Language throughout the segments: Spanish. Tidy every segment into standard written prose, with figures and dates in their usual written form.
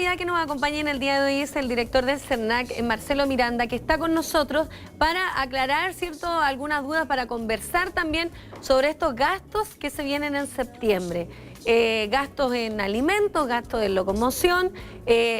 autoridad que nos acompaña en el día de hoy es el director del CERNAC, Marcelo Miranda, que está con nosotros para aclarar, ¿cierto?, algunas dudas, para conversar también sobre estos gastos que se vienen en septiembre. Gastos en alimentos, gastos en locomoción,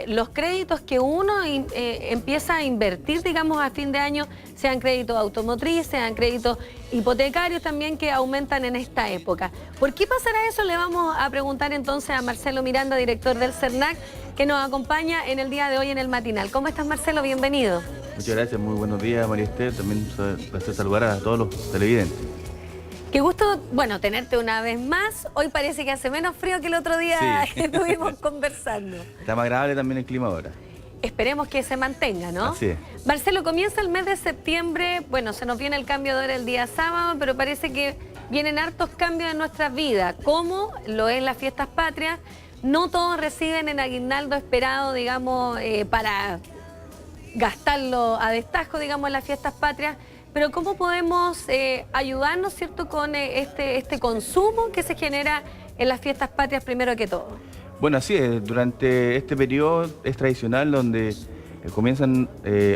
los créditos que uno empieza a invertir, digamos, a fin de año, sean créditos automotrices, sean créditos hipotecarios también, que aumentan en esta época. ¿Por qué pasará eso? Le vamos a preguntar entonces a Marcelo Miranda, director del CERNAC, que nos acompaña en el día de hoy en el matinal. ¿Cómo estás, Marcelo? Bienvenido. Muchas gracias, muy buenos días, María Esther. También un placer saludar a todos los televidentes. Qué gusto, bueno, tenerte una vez más. Hoy parece que hace menos frío que el otro día que estuvimos conversando. Está más agradable también el clima ahora. Esperemos que se mantenga, ¿no? Así es. Marcelo, comienza el mes de septiembre. Bueno, se nos viene el cambio de hora el día sábado, pero parece que vienen hartos cambios en nuestras vidas, como lo es las fiestas patrias. No todos reciben el aguinaldo esperado, digamos, para gastarlo a destajo, digamos, en las fiestas patrias. Pero ¿cómo podemos ayudarnos, cierto, con este consumo que se genera en las fiestas patrias primero que todo? Bueno, así es. Durante este periodo es tradicional donde comienzan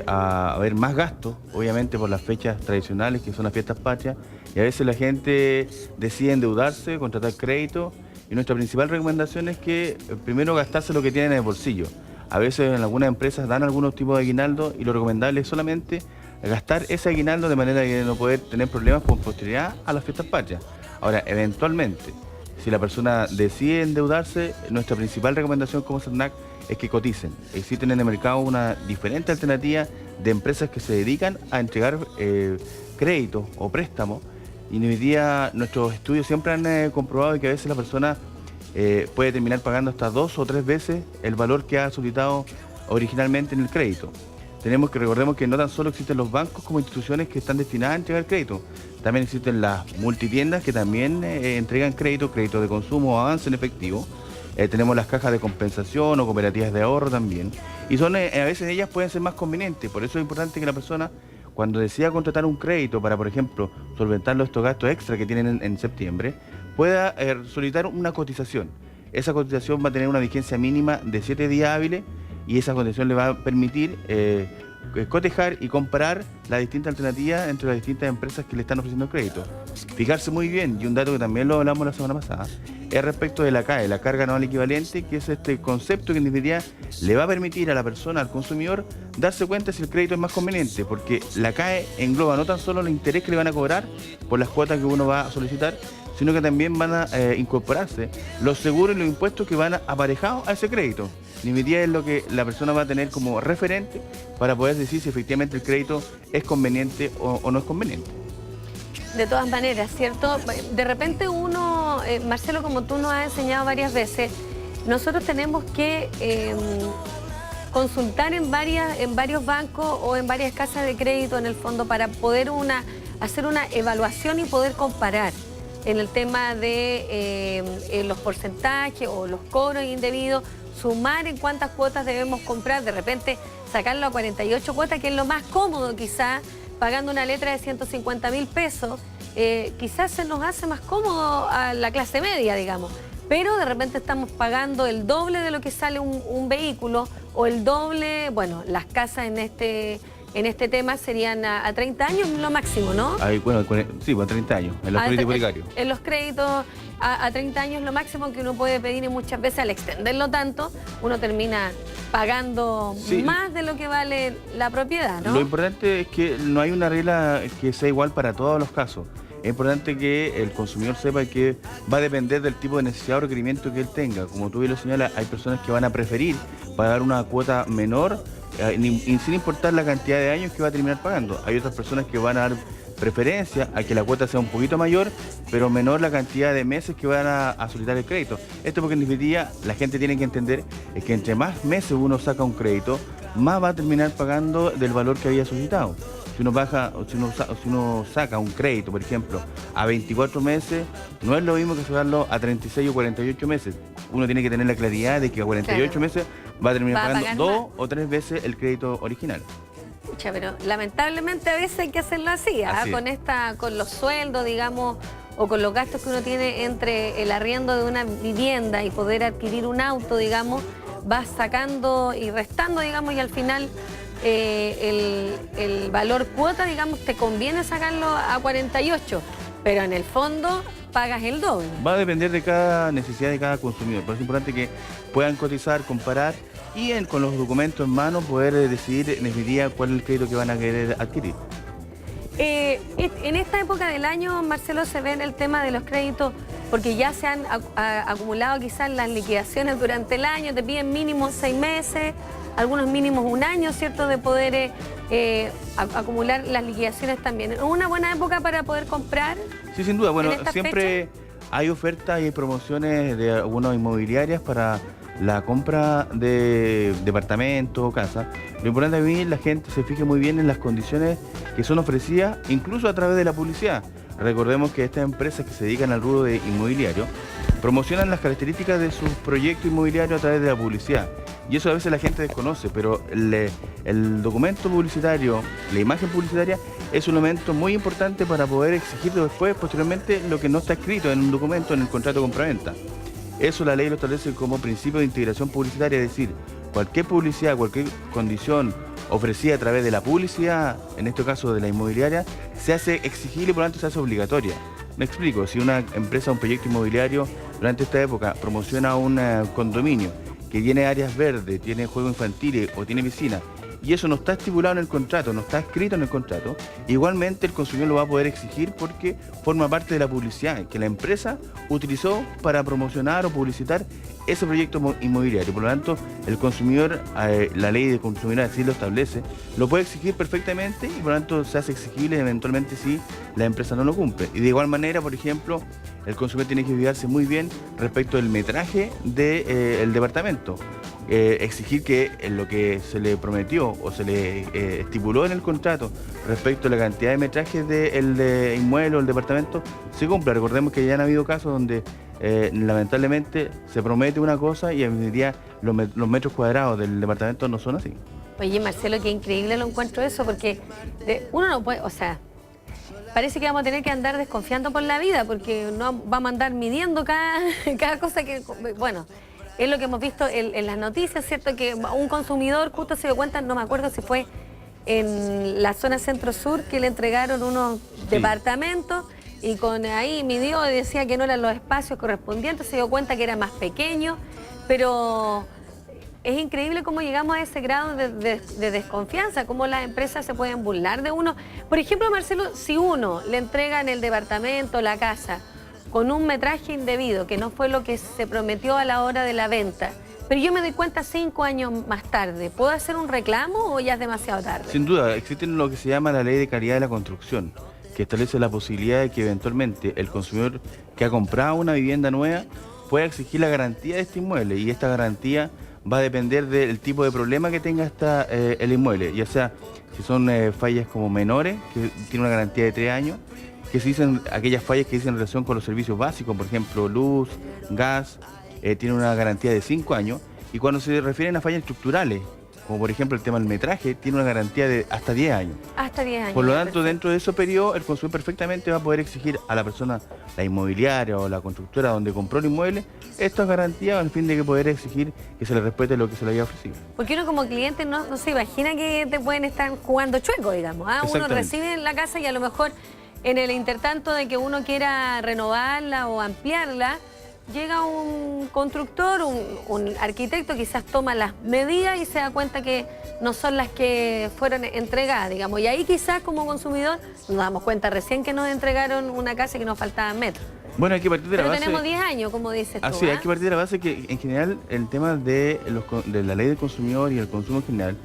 a haber más gastos, obviamente por las fechas tradicionales que son las fiestas patrias, y a veces la gente decide endeudarse, contratar crédito, y nuestra principal recomendación es que primero gastarse lo que tienen en el bolsillo. A veces en algunas empresas dan algunos tipos de aguinaldo y lo recomendable es solamente gastar ese aguinaldo de manera que no poder tener problemas con posterioridad a las fiestas patrias. Ahora, eventualmente, si la persona decide endeudarse, nuestra principal recomendación como CERNAC es que coticen. Existen en el mercado una diferente alternativa de empresas que se dedican a entregar créditos o préstamos, y hoy día nuestros estudios siempre han comprobado que a veces la persona puede terminar pagando hasta 2 o 3 veces el valor que ha solicitado originalmente en el crédito. Recordemos que no tan solo existen los bancos como instituciones que están destinadas a entregar crédito, también existen las multitiendas que también entregan crédito de consumo o avance en efectivo. Tenemos las cajas de compensación o cooperativas de ahorro también, y a veces ellas pueden ser más convenientes. Por eso es importante que la persona, cuando decida contratar un crédito para, por ejemplo, solventar estos gastos extra que tienen en septiembre, pueda solicitar una cotización. Esa cotización va a tener una vigencia mínima de 7 días hábiles, y esa condición le va a permitir cotejar y comparar las distintas alternativas entre las distintas empresas que le están ofreciendo crédito. Fijarse muy bien, y un dato que también lo hablamos la semana pasada, es respecto de la CAE, la carga anual equivalente, que es este concepto que en definitiva le va a permitir a la persona, al consumidor, darse cuenta si el crédito es más conveniente, porque la CAE engloba no tan solo el interés que le van a cobrar por las cuotas que uno va a solicitar, sino que también van a incorporarse los seguros y los impuestos que van aparejados a ese crédito. En definitiva es lo que la persona va a tener como referente para poder decir si efectivamente el crédito es conveniente o no es conveniente. De todas maneras, ¿cierto? De repente uno, Marcelo, como tú nos has enseñado varias veces, nosotros tenemos que consultar en varios bancos o en varias casas de crédito, en el fondo, para poder hacer una evaluación y poder comparar en el tema de los porcentajes o los cobros indebidos, sumar en cuántas cuotas debemos comprar, de repente sacarlo a 48 cuotas, que es lo más cómodo quizás, pagando una letra de 150.000 pesos, quizás se nos hace más cómodo a la clase media, digamos, pero de repente estamos pagando el doble de lo que sale un vehículo, o el doble. Bueno, las casas en este tema serían a 30 años lo máximo, ¿no? Bueno, sí, a 30 años, en los créditos hipotecarios. En los créditos a 30 años lo máximo que uno puede pedir, y muchas veces al extenderlo tanto, uno termina pagando más de lo que vale la propiedad, ¿no? Lo importante es que no hay una regla que sea igual para todos los casos. Es importante que el consumidor sepa que va a depender del tipo de necesidad o requerimiento que él tenga. Como tú bien lo señalas, hay personas que van a preferir pagar una cuota menor sin importar la cantidad de años que va a terminar pagando. Hay otras personas que van a dar preferencia a que la cuota sea un poquito mayor, pero menor la cantidad de meses que van a solicitar el crédito. Esto porque en definitiva la gente tiene que entender que entre más meses uno saca un crédito, más va a terminar pagando del valor que había solicitado. Si uno saca un crédito, por ejemplo, a 24 meses, no es lo mismo que sacarlo a 36 o 48 meses. Uno tiene que tener la claridad de que a 48 meses va a terminar pagando 2 o 3 veces el crédito original. Pucha, pero lamentablemente a veces hay que hacerlo así, con los sueldos, digamos, o con los gastos que uno tiene entre el arriendo de una vivienda y poder adquirir un auto, digamos. vas sacando y restando, digamos, y al final el valor cuota, digamos, te conviene sacarlo a 48, pero en el fondo pagas el doble. Va a depender de cada necesidad de cada consumidor. Por eso es importante que puedan cotizar, comparar y con los documentos en mano poder decidir en definitiva cuál es el crédito que van a querer adquirir. En esta época del año, Marcelo, se ve en el tema de los créditos, porque ya se han acumulado quizás las liquidaciones durante el año, te piden mínimo 6 meses, algunos mínimos 1 año, ¿cierto?, de poder acumular las liquidaciones también. ¿Es una buena época para poder comprar? Sí, sin duda. Bueno, siempre hay ofertas y promociones de algunas inmobiliarias para la compra de departamentos o casas. Lo importante es que la gente se fije muy bien en las condiciones que son ofrecidas, incluso a través de la publicidad. Recordemos que estas empresas que se dedican al rubro de inmobiliario promocionan las características de sus proyectos inmobiliarios a través de la publicidad. Y eso a veces la gente desconoce, pero el documento publicitario, la imagen publicitaria, es un elemento muy importante para poder exigir después, posteriormente, lo que no está escrito en un documento, en el contrato de compraventa. Eso la ley lo establece como principio de integración publicitaria, es decir, cualquier publicidad, cualquier condición ofrecida a través de la publicidad, en este caso de la inmobiliaria, se hace exigible y por lo tanto se hace obligatoria. Me explico, si una empresa, un proyecto inmobiliario durante esta época promociona un condominio que tiene áreas verdes, tiene juegos infantiles o tiene piscina, y eso no está estipulado en el contrato, no está escrito en el contrato, igualmente el consumidor lo va a poder exigir porque forma parte de la publicidad que la empresa utilizó para promocionar o publicitar ese proyecto inmobiliario. Por lo tanto, el consumidor, la ley de consumidor así lo establece, lo puede exigir perfectamente y por lo tanto se hace exigible eventualmente si la empresa no lo cumple. Y de igual manera, por ejemplo, el consumidor tiene que fijarse muy bien respecto del metraje del departamento. Exigir que en lo que se le prometió o se le estipuló en el contrato respecto a la cantidad de metrajes del inmueble o el departamento se cumpla. Recordemos que ya han habido casos donde lamentablemente se promete una cosa y en día los metros cuadrados del departamento no son así. Oye, Marcelo, qué increíble lo encuentro eso, porque uno no puede, o sea, parece que vamos a tener que andar desconfiando por la vida, porque no vamos a andar midiendo cada cosa que, bueno, es lo que hemos visto en las noticias, ¿cierto? Que un consumidor justo se dio cuenta, no me acuerdo si fue en la zona centro-sur, que le entregaron unos departamentos y ahí midió y decía que no eran los espacios correspondientes, se dio cuenta que era más pequeño, pero es increíble cómo llegamos a ese grado de desconfianza, cómo las empresas se pueden burlar de uno. Por ejemplo, Marcelo, si uno le entregan el departamento, la casa, con un metraje indebido, que no fue lo que se prometió a la hora de la venta, pero yo me doy cuenta 5 años más tarde, ¿puedo hacer un reclamo o ya es demasiado tarde? Sin duda, existe lo que se llama la Ley de Calidad de la Construcción, que establece la posibilidad de que eventualmente el consumidor que ha comprado una vivienda nueva pueda exigir la garantía de este inmueble, y esta garantía va a depender del tipo de problema que tenga el inmueble, ya sea si son fallas como menores, que tiene una garantía de 3 años, que se dicen aquellas fallas que dicen en relación con los servicios básicos, por ejemplo, luz, gas, tiene una garantía de 5 años, y cuando se refieren a fallas estructurales, como por ejemplo el tema del metraje, tiene una garantía de hasta 10 años. Hasta 10 años. Por lo tanto, dentro de ese periodo, el consumidor perfectamente va a poder exigir a la persona, la inmobiliaria o la constructora donde compró el inmueble, estas garantías al fin de que poder exigir que se le respete lo que se le haya ofrecido. Porque uno como cliente no se imagina que te pueden estar jugando chueco, digamos. Uno recibe la casa y a lo mejor en el intertanto de que uno quiera renovarla o ampliarla, llega un constructor, un arquitecto, quizás toma las medidas y se da cuenta que no son las que fueron entregadas, digamos. Y ahí quizás como consumidor nos damos cuenta recién que nos entregaron una casa y que nos faltaban metros. Bueno, hay que partir de la base... Pero tenemos 10 años, como dices tú. Así, hay que partir de la base que en general el tema de la ley del consumidor y el consumo en general,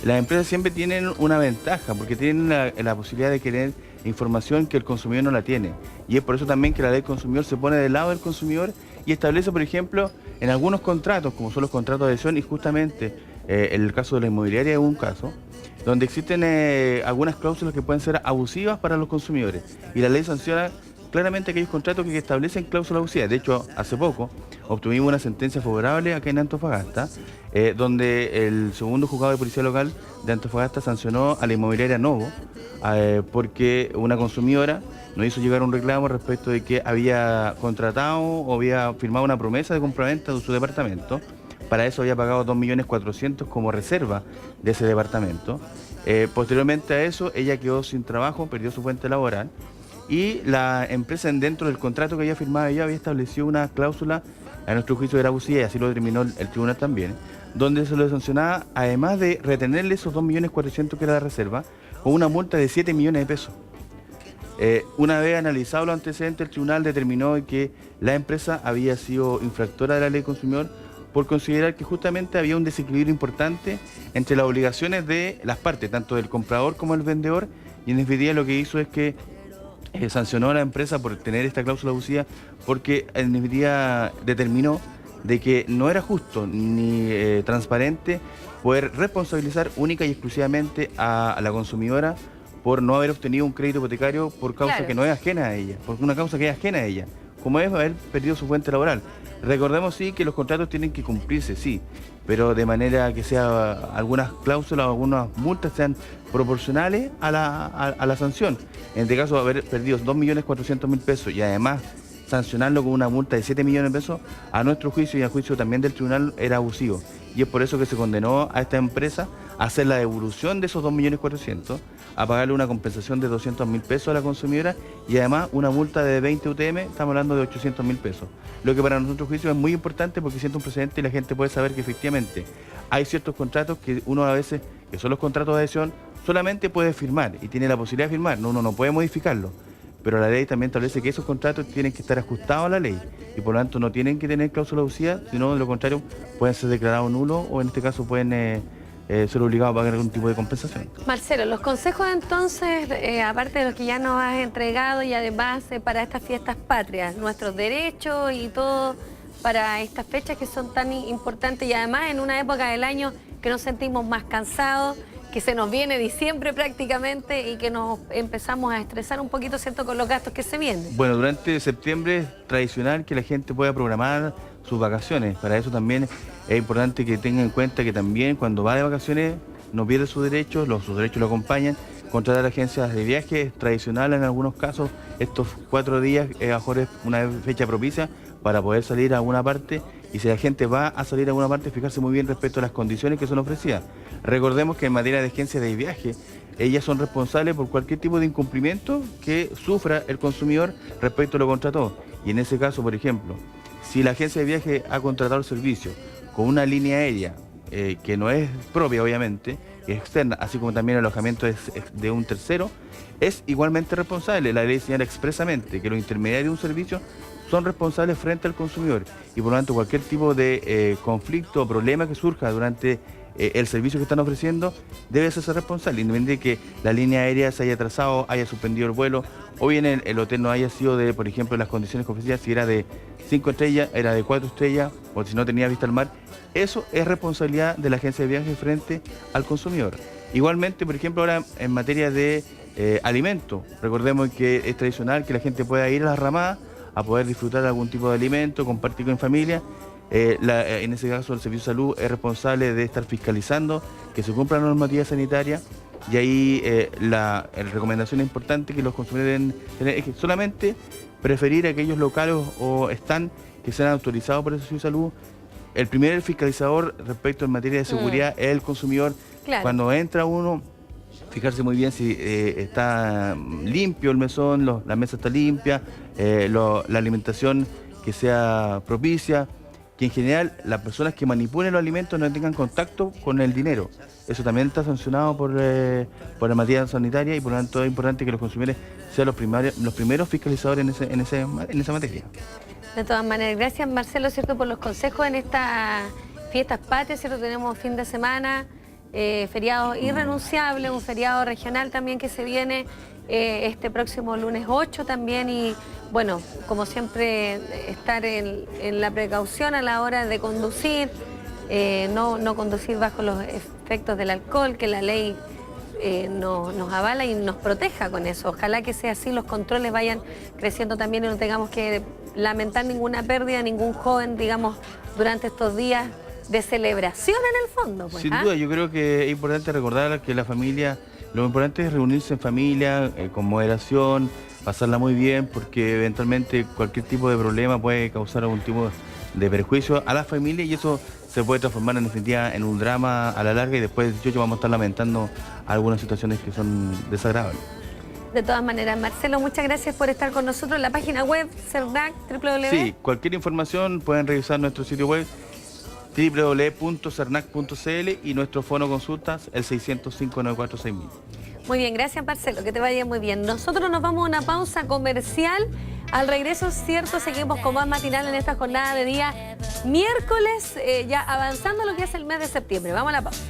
las empresas siempre tienen una ventaja porque tienen la posibilidad de querer información que el consumidor no la tiene. Y es por eso también que la ley del consumidor se pone del lado del consumidor y establece, por ejemplo, en algunos contratos, como son los contratos de adhesión, y justamente el caso de la inmobiliaria es un caso, donde existen algunas cláusulas que pueden ser abusivas para los consumidores. Y la ley sanciona claramente aquellos contratos que establecen cláusulas abusivas. De hecho, hace poco obtuvimos una sentencia favorable acá en Antofagasta, donde el segundo juzgado de policía local de Antofagasta sancionó a la inmobiliaria Novo, porque una consumidora nos hizo llegar un reclamo respecto de que había contratado o había firmado una promesa de compraventa de su departamento para eso había pagado 2.400.000 como reserva de ese departamento. Posteriormente a eso, ella quedó sin trabajo, perdió su fuente laboral, y la empresa, dentro del contrato que había firmado ella, había establecido una cláusula, a nuestro juicio era abusiva, y así lo determinó el tribunal también, donde se le sancionaba, además de retenerle esos 2.400.000 que era la reserva, con una multa de 7 millones de pesos. Una vez analizado los antecedentes, el tribunal determinó que la empresa había sido infractora de la ley del consumidor por considerar que justamente había un desequilibrio importante entre las obligaciones de las partes, tanto del comprador como del vendedor, y en definitiva lo que hizo es que sancionó a la empresa por tener esta cláusula abusiva, porque en definitiva determinó de que no era justo ni transparente poder responsabilizar única y exclusivamente a la consumidora por no haber obtenido un crédito hipotecario por causa que no es ajena a ella, por una causa que es ajena a ella, como es haber perdido su fuente laboral. Recordemos sí que los contratos tienen que cumplirse, sí, pero de manera que sea algunas cláusulas o algunas multas sean proporcionales a la sanción. En este caso, haber perdido 2.400.000 pesos y además sancionarlo con una multa de 7 millones de pesos, a nuestro juicio y a juicio también del tribunal, era abusivo. Y es por eso que se condenó a esta empresa a hacer la devolución de esos 2.400.000, a pagarle una compensación de 200.000 pesos a la consumidora y además una multa de 20 UTM, estamos hablando de 800.000 pesos. Lo que para nuestro juicio es muy importante porque siente un precedente y la gente puede saber que efectivamente hay ciertos contratos que uno a veces, que son los contratos de adhesión, solamente puede firmar y tiene la posibilidad de firmar, uno no puede modificarlo. Pero la ley también establece que esos contratos tienen que estar ajustados a la ley y por lo tanto no tienen que tener cláusula abusiva, sino de lo contrario pueden ser declarados nulos o en este caso pueden ser obligados a pagar algún tipo de compensación. Marcelo, los consejos entonces, aparte de los que ya nos has entregado y además para estas fiestas patrias, nuestros derechos y todo para estas fechas que son tan importantes y además en una época del año que nos sentimos más cansados, que se nos viene diciembre prácticamente y que nos empezamos a estresar un poquito, ¿cierto?, con los gastos que se vienen. Bueno, durante septiembre es tradicional que la gente pueda programar sus vacaciones. Para eso también es importante que tengan en cuenta que también cuando va de vacaciones no pierde sus derechos lo acompañan. Contratar agencias de viaje es tradicional en algunos casos. Estos 4 días es mejor una fecha propicia para poder salir a alguna parte, y si la gente va a salir a alguna parte, fijarse muy bien respecto a las condiciones que son ofrecidas. Recordemos que en materia de agencias de viaje, ellas son responsables por cualquier tipo de incumplimiento que sufra el consumidor respecto a lo contratado. Y en ese caso, por ejemplo, si la agencia de viaje ha contratado el servicio con una línea aérea que no es propia, obviamente, es externa, así como también el alojamiento es de un tercero, es igualmente responsable. La ley señala expresamente que los intermediarios de un servicio son responsables frente al consumidor y por lo tanto cualquier tipo de conflicto o problema que surja durante el servicio que están ofreciendo debe hacerse responsable, independientemente de que la línea aérea se haya atrasado, haya suspendido el vuelo o bien el hotel no haya sido de, por ejemplo, las condiciones que ofrecía, si era de 5 estrellas, era de 4 estrellas o si no tenía vista al mar. Eso es responsabilidad de la agencia de viajes frente al consumidor. Igualmente, por ejemplo, ahora en materia de alimentos, recordemos que es tradicional que la gente pueda ir a las ramadas a poder disfrutar de algún tipo de alimento, compartir con familia. En ese caso el Servicio de Salud es responsable de estar fiscalizando que se cumpla la normativa sanitaria y ahí la recomendación importante que los consumidores deben tener es que solamente preferir aquellos locales o stand que sean autorizados por el Servicio de Salud. El primer fiscalizador respecto en materia de seguridad es el consumidor. Claro. Cuando entra uno, fijarse muy bien si está limpio el mesón, la mesa está limpia, la alimentación que sea propicia, que en general las personas que manipulen los alimentos no tengan contacto con el dinero. Eso también está sancionado por la materia sanitaria y por lo tanto es importante que los consumidores sean los primeros fiscalizadores en esa materia. De todas maneras, gracias Marcelo, ¿cierto?, por los consejos en estas fiestas patrias, ¿cierto? Tenemos fin de semana, feriado irrenunciable, un feriado regional también que se viene este próximo lunes 8 también y bueno, como siempre estar en la precaución a la hora de conducir, no conducir bajo los efectos del alcohol, que la ley nos avala y nos proteja con eso. Ojalá que sea así, los controles vayan creciendo también y no tengamos que lamentar ninguna pérdida, ningún joven, digamos, durante estos días de celebración en el fondo. Pues, sin duda, yo creo que es importante recordar que la familia, lo importante es reunirse en familia, con moderación, pasarla muy bien, porque eventualmente cualquier tipo de problema puede causar algún tipo de perjuicio a la familia y eso se puede transformar en definitiva en un drama a la larga y después del 18 vamos a estar lamentando algunas situaciones que son desagradables. De todas maneras, Marcelo, muchas gracias por estar con nosotros. La página web, CERNAC, www. Sí, cualquier información pueden revisar nuestro sitio web www.cernac.cl y nuestro fono consultas, el 605-946000. Muy bien, gracias Marcelo, que te vaya muy bien. Nosotros nos vamos a una pausa comercial. Al regreso, cierto, seguimos con más matinal en esta jornada de día miércoles, ya avanzando lo que es el mes de septiembre. Vamos a la pausa.